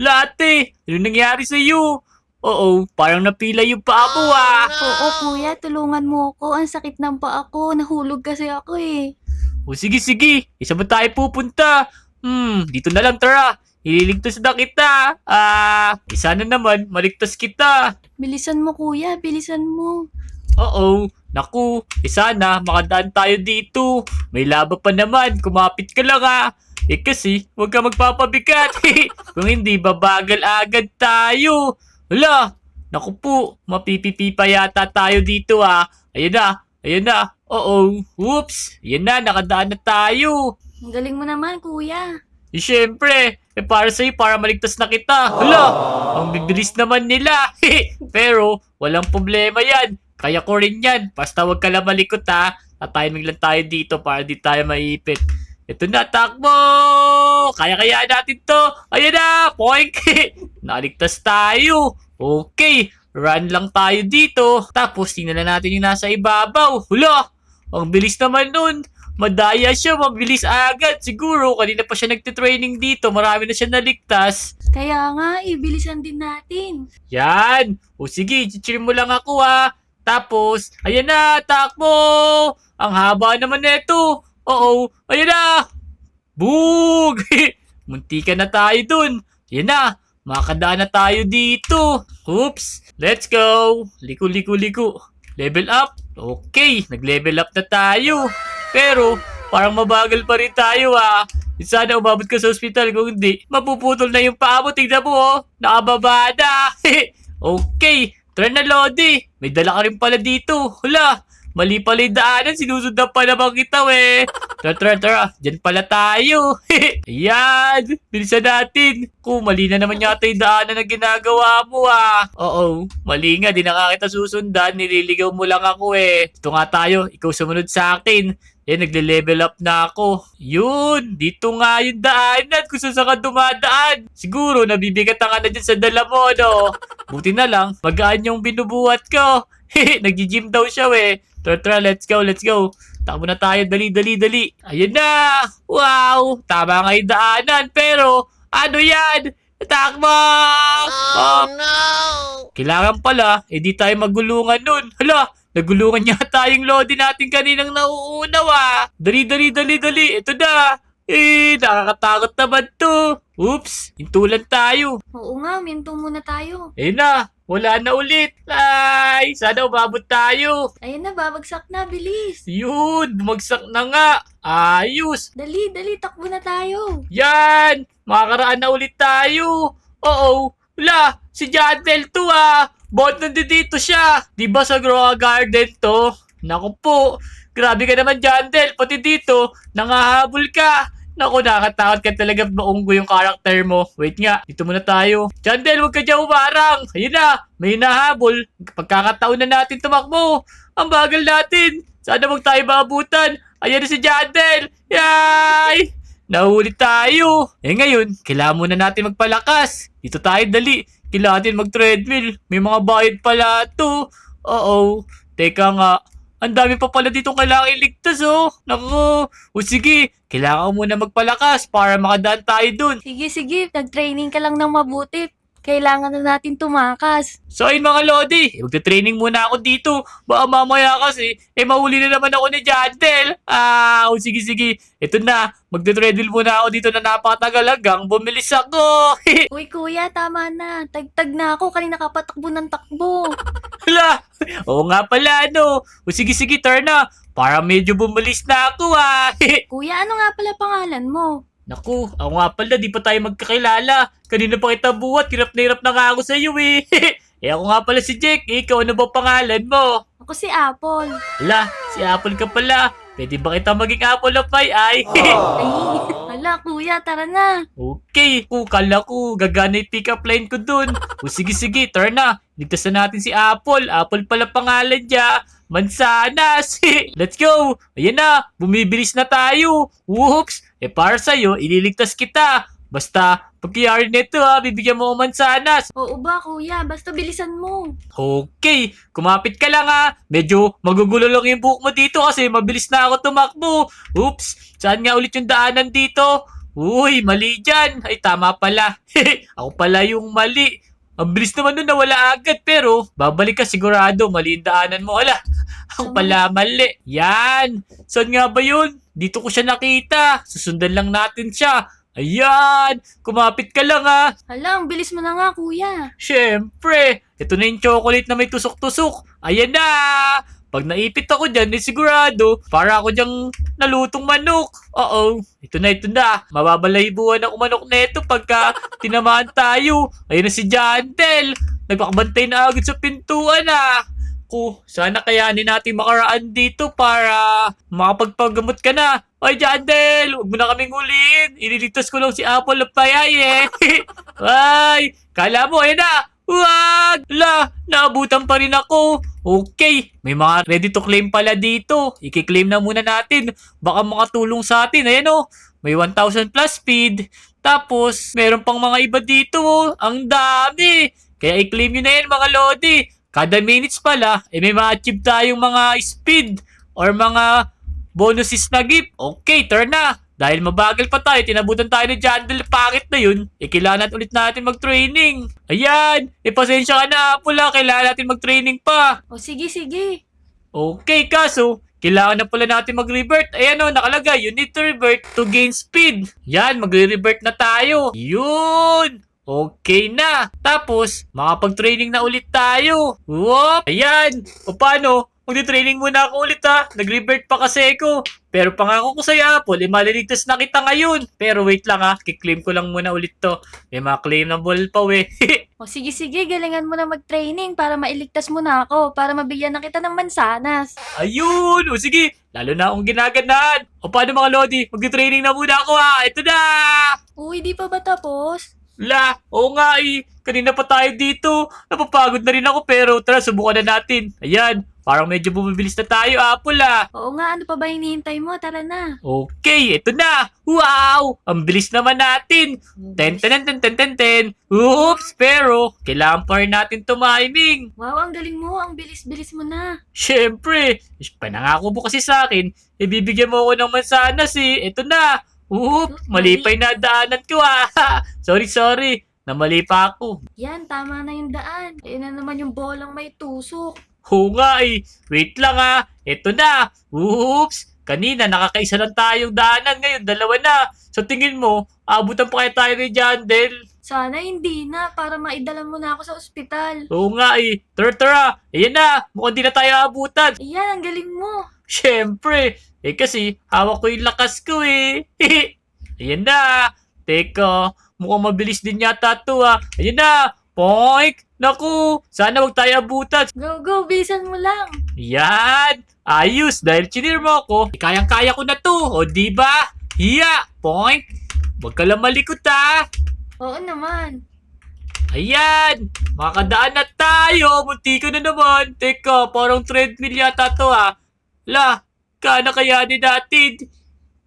Ate, ano nangyari sa'yo? Oo, parang napila yung paa mo Oo, kuya, tulungan mo ako. Ang sakit ng paa ko. Nahulog kasi ako eh. O sige, sige. Isa ba tayo pupunta? Dito na lang tara. Ililigtas na kita. Isa na naman, maligtas kita. Bilisan mo, kuya. Bilisan mo. Oo, naku, sana makadaan tayo dito. May laba pa naman, kumapit ka lang kasi, huwag ka magpapabigat. Kung hindi, babagal agad tayo. Hala, naku po, mapipipipa yata tayo dito Ayan na, ayan na. Oo, whoops, ayan na, nakadaan na tayo. Ang galing mo naman, kuya. Siyempre, para sa'yo, para maligtas na kita. Hala, ang bibilis naman nila. Pero, walang problema yan. Kaya ko rin yan. Basta wag ka lang malikot Tatiming lang tayo dito para di tayo maipit. Ito na, takbo! Kaya natin to. Ayan na, poink! Naligtas tayo. Okay, run lang tayo dito. Tapos, tingnan na natin yung nasa ibabaw. Hala, ang bilis naman nun. Madaya siya, mabilis agad. Siguro, kanina pa siya nagtitraining dito. Marami na siya naligtas. Kaya nga, ibilisan din natin. Yan! O sige, chichirin mo lang ako Tapos, ayan na, takbo! Ang haba naman nito. Oo, ayan na! Boog! Muntika na tayo dun. Ayan na, makakadaan na tayo dito. Oops, let's go. Liko, liko, liko. Level up. Okay, nag-level up na tayo. Pero, parang mabagal pa rin tayo Sana umabot ka sa ospital, kung hindi, mapuputol na yung paa mo. Tignan mo nakababa na. Okay, tara na Lodi. May dala ka rin pala dito. Hala, mali pala yung daanan. Sinusundan pa naman kita Tara. Diyan pala tayo. Ayan, bilisan natin. Mali na naman yata yung daanan na ginagawa mo Oo, mali nga. Di na nga kita susundan. Nililigaw mo lang ako Ito nga tayo. Ikaw sumunod sa akin. Nagle-level up na ako. Yun, dito nga yung daanan kung saan ka dumadaan. Siguro, nabibigatan ka na dyan sa dala mo, no? Buti na lang, magaan yung binubuhat ko. Nag-gym daw siya, Tara, let's go. Takbo na tayo, dali. Ayun na! Wow! Tama nga yung daanan, pero, ano yan? Takbo! Oh, no! Kailangan pala, di tayo magulungan nun. Hala, nagulungan yata yung Lodi natin kaninang nauunaw Dali. Ito na. Nakakatakot naman to. Oops, hintulan tayo. Oo nga, minto muna tayo. Na, wala na ulit. Ay, sana umabot tayo. Ayun na, babagsak na. Bilis. Yun, bumagsak na nga. Ayos. Dali, takbo na tayo. Yan, makakaraan na ulit tayo. Oo, wala, si Jandel to Ba't nandito siya? Di ba sa Grow Garden to? Naku po, grabe ka naman Jandel. Pati dito, nangahabol ka. Naku, nakakatakot ka talaga maunggo yung karakter mo. Wait nga, dito muna tayo. Jandel, huwag ka dyan umarang. Ayun na, may nahabol. Pagkakataon na natin tumakbo. Ang bagal natin. Sana wag tayo maabutan. Ayan na si Jandel. Yay! Nahuli tayo. Ngayon, kailangan muna natin magpalakas. Dito tayo, dali. Kailangan natin mag-treadmill. May mga bayad pala to. Oo. Teka nga. Ang dami pa pala dito kailangan iligtas Naku. O sige, kailangan muna magpalakas para makadaan tayo dun. Sige. Nag-training ka lang ng mabuti. Kailangan na natin tumakas. So ayun mga Lodi, magta-training muna ako dito. Baka mamaya kasi, mahuli na naman ako ni Jandel. Sige. Ito na, magta-treadmill muna ako dito na napakatagal hanggang bumilis ako. Uy, kuya, tama na. Tagtag na ako. Kanina ka patakbo ng takbo. Hala, oo nga pala O sige, turn na. Para medyo bumilis na ako Kuya, ano nga pala pangalan mo? Naku, ako nga pala, di pa tayo magkakilala. Kanina pa kita buhat, hirap na nga ako sa iyo ako nga pala si Jake, ikaw ano ba pangalan mo? Ako si Apple. Hala, si Apple ka pala. Pwede ba kita maging Apple of my eye? Ay, hala, kuya, tara na. Okay, kala ko, gagana yung pick up line ko dun. Sige, tara na. Ligtas na natin si Apple. Apple pala pangalan niya. Mansanas! Let's go! Ayan na, bumibilis na tayo. Whoops! Para sa'yo, ililigtas kita. Basta, pagkiyari nito bibigyan mo ako mansanas. Oo ba, kuya? Basta bilisan mo. Okay, kumapit ka lang Medyo magugulo lang yung buhok mo dito kasi mabilis na ako tumakbo. Oops, saan nga ulit yung daanan dito? Uy, mali dyan. Ay, tama pala. Ako pala yung mali. Ang bilis naman nun nawala agad pero babalik ka sigurado. Mali yung daanan mo. Hala, ako pala mali. Yan. Saan nga ba yun? Dito ko siya nakita. Susundan lang natin siya. Ayan. Kumapit ka lang ha. Hala, ang bilis mo na nga, kuya. Siyempre. Ito na yung chocolate na may tusok-tusok. Ayan na. Pag naipit ako dyan, sigurado, para ako dyang nalutong manok. Oo, ito na. Mababalahibuan ako manok neto pagka tinamaan tayo. Ayun na si Jandel. Nagpakabantay na agad sa pintuan sana kayanin natin makaraan dito para makapagpagamot ka na. Ay, Jandel, huwag mo na kaming huliin. Ililigtas ko lang si Apple of Payay Ay, kala mo, ayun na. Wag! La, naabutan pa rin ako. Okay, may mga ready to claim pala dito. I-claim na muna natin. Baka makatulong sa atin. Ayan may 1,000 plus speed. Tapos, meron pang mga iba dito Ang dami. Kaya i-claim nyo na yan mga Lodi. Kada minutes pala, may ma-achieve tayong mga speed or mga bonuses na gift. Okay, turn na. Dahil mabagal pa tayo, tinabutan tayo ni Jandel, pangit na yun, kailangan ulit natin mag-training. Ayan, pasensya ka na, Apple kailangan natin mag-training pa. O sige, sige. Okay, kaso, kailangan na pala natin mag-revert. Ayan nakalagay, you need to revert to gain speed. Yan, magre-revert na tayo. Yun! Okay na. Tapos, makapag-training na ulit tayo. Whoop! Ayan, o paano? Magdi-training muna ako ulit Nag-revert pa kasi ako. Pero pangako ko sa'yo, Apple, maliligtas na kita ngayon. Pero wait lang kiklaim ko lang muna ulit to. May mga claimable pa O sige, sige, galingan mo na mag-training para mailigtas mo na ako, para mabigyan na kita ng mansanas. Ayun! O sige, lalo na akong ginaganahan. O paano mga Lodi? Magdi-training na muna ako Ito na! Uy, di pa ba tapos? Oo nga Kanina pa tayo dito. Napapagod na rin ako pero tara, subukan na natin. Ayan, parang medyo bumibilis na tayo, Apple Oo nga, ano pa ba hinihintay mo? Tara na. Okay, ito na. Wow! Ang bilis naman natin. Ten. Oops, pero kailangan pa rin natin tumiming. Wow, ang galing mo. Ang bilis-bilis mo na. Siyempre, panangako mo kasi sa akin, ibibigyan mo ako ng mansanas Ito na. Mali pa yung nadaanan ko Sorry. Namali pa ako. Yan, tama na yung daan. Ayun na naman yung bolang may tusok. Oo nga Wait lang Ito na. Oops! Kanina nakakaisa lang tayong daanan. Ngayon, dalawa na. Sa tingin mo, abutan pa kaya tayo ni Jandel? Sana hindi na, para maidala mo na ako sa ospital. Oo nga Tara. Ayan na. Mukhang di na tayo abutan. Ayan, ang galing mo. Siyempre. Kasi hawak ko yung lakas ko Ayan na. Teka, mukhang mabilis din yata to Ayan na. Poink! Naku! Sana wag tayo abutan. Go, bilisan mo lang. Yan! Ayos! Dahil chinir mo ako, kayang-kaya ko na to. O diba? Hiya! Poink! Huwag ka lang malikot Oo naman. Ayan! Makakadaan na tayo! Munti ko na naman. Teka, parang treadmill yata to kana kayanin natin.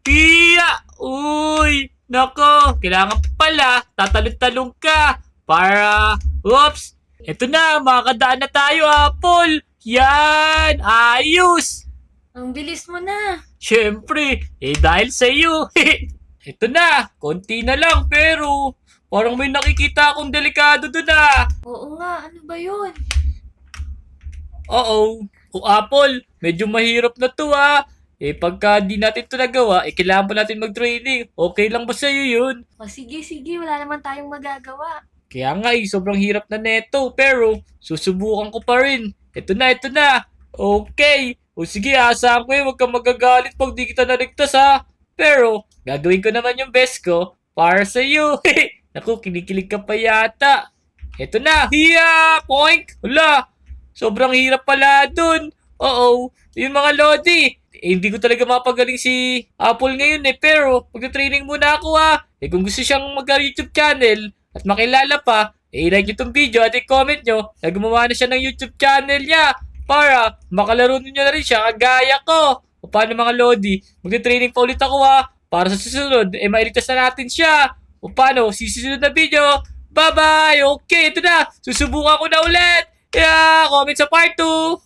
Hiya! Uy! Nako! Kailangan pala, tatalon-talong ka. Para, oops! Ito na, makakadaan na tayo, Apple! Yan! Ayos! Ang bilis mo na. Siyempre, dahil sa iyo. Ito na, konti na lang, pero parang may nakikita akong delikado dun Oo nga, ano ba yun? Oo. O Apple, medyo mahirap na to pagka di natin ito nagawa, kailangan pa natin mag-training. Okay lang ba sa'yo yun? O sige, wala naman tayong magagawa. Kaya nga sobrang hirap na neto, pero susubukan ko pa rin. Ito na. Okay. O sige, asahan ko huwag kang magagalit pag di kita naligtas Pero, gagawin ko naman yung best ko para sa iyo. Naku, kinikilig ka pa yata. Ito na. Hiya! Poink! Wala! Sobrang hirap pala dun. Oo. Yung mga Lodi. Hindi ko talaga mapagaling si Apple ngayon pero magta-training muna ako kung gusto siyang mag-YouTube channel at makilala pa, i-like nyo itong video at i-comment nyo na gumawa na siya ng YouTube channel niya para makalaro ninyo na rin siya kagaya ko. O paano mga Lodi, magta-training pa ulit ako para sa susunod, mailigtas na natin siya. O paano, susunod na video. Bye-bye! Okay, ito na! Susubukan ko na ulit! Comment sa part 2!